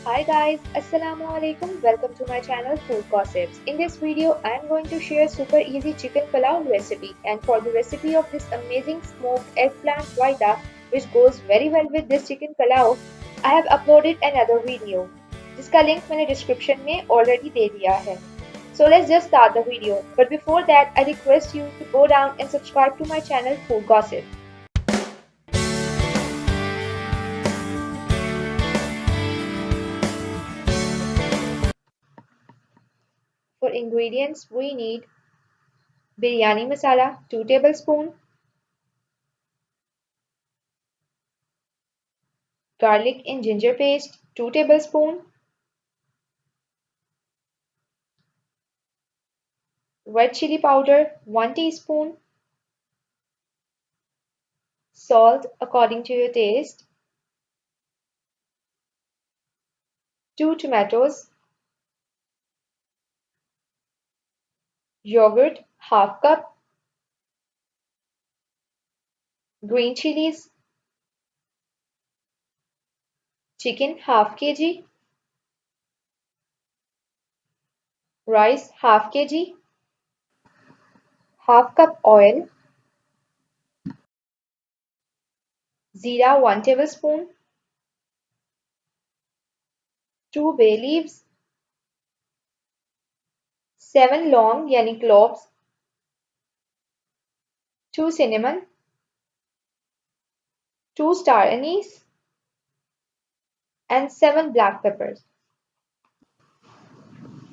Hi guys, Assalamu alaikum. Welcome to my channel Food Gossips. In this video, I am going to share super easy chicken pulao recipe. And for the recipe of this amazing smoked eggplant raita, which goes very well with this chicken pulao, I have uploaded another video, जिसका link मैंने description में already दे दिया है. So let's just start the video. But before that, I request you to go down and subscribe to my channel Food Gossips. For ingredients, we need biryani masala 2 tablespoons, garlic and ginger paste 2 tablespoons, red chili powder 1 teaspoon, salt according to your taste, 2 tomatoes, yogurt half cup, green chilies, chicken half kg, rice half kg, half cup oil, zira 1 tablespoon, 2 bay leaves, 7 long yani cloves, 2 cinnamon, 2 star anise and 7 black peppers.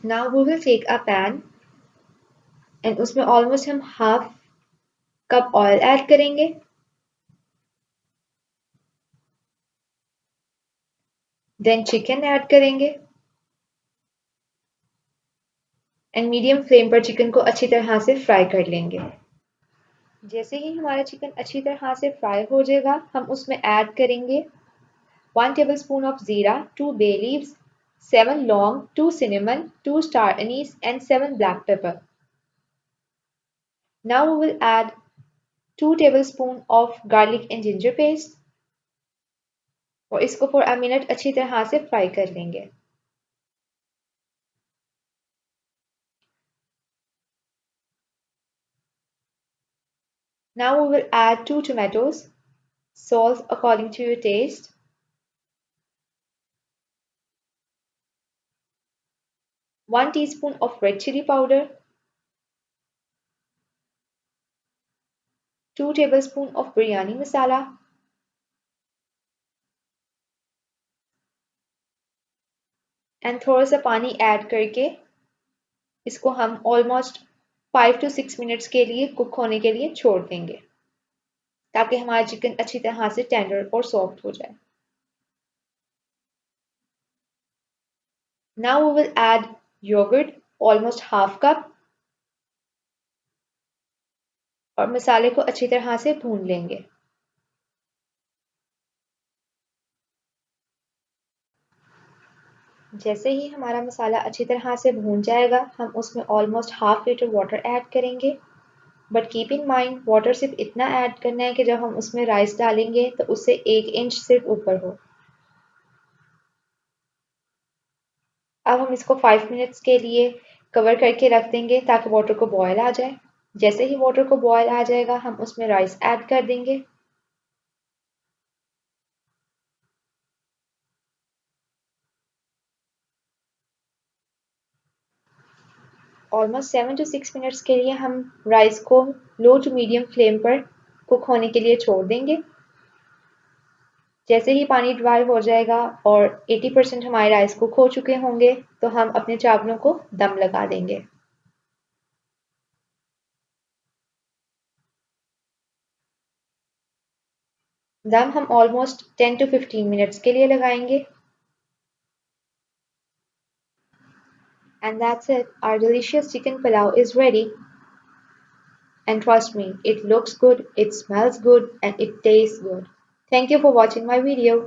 Now we will take a pan and उसमें almost हम half cup oil add करेंगे. Then chicken add करेंगे and medium flame पर chicken को अच्छी तरह से fry कर लेंगे. जैसे ही हमारा चिकन अच्छी तरह से फ्राई हो जाएगा हम उसमें ऐड करेंगे 1 tablespoon of जीरा, 2 bay leaves, 7 long, 2 cinnamon, 2 star anise and 7 black pepper. Now we will add 2 tablespoon of garlic and ginger paste और इसको for a minute अच्छी तरह से फ्राई कर लेंगे. Now we will add 2 tomatoes, salt according to your taste, 1 teaspoon of red chili powder, 2 tablespoon of biryani masala, and थोड़ा सा पानी ऐड करके इसको हम ऑलमोस्ट 5 to 6 मिनट्स के लिए कुक होने के लिए छोड़ देंगे ताकि हमारा चिकन अच्छी तरह से टेंडर और सॉफ्ट हो जाए. Now we will add yogurt almost half cup और मसाले को अच्छी तरह से भून लेंगे. जैसे ही हमारा मसाला अच्छी तरह से भून जाएगा हम उसमें almost half litre water add करेंगे. But keep in mind water सिर्फ इतना ऐड करना है कि जब हम उसमें राइस डालेंगे तो उससे 1 इंच सिर्फ ऊपर हो. अब हम इसको 5 मिनट्स के लिए कवर करके रख देंगे ताकि वाटर को बॉयल आ जाए. जैसे ही वाटर को बॉयल आ जाएगा हम उसमें राइस ऐड कर देंगे. ऑलमोस्ट 7 to 6 मिनट्स के लिए हम राइस को लो टू मीडियम फ्लेम पर कुक होने के लिए छोड़ देंगे. जैसे ही पानी ड्राई हो जाएगा और 80% हमारे राइस कुक हो चुके होंगे तो हम अपने चावलों को दम लगा देंगे. दम हम ऑलमोस्ट 10 to 15 मिनट्स के लिए लगाएंगे. And that's it. Our delicious chicken pulao is ready. And trust me, it looks good, it smells good, and it tastes good. Thank you for watching my video.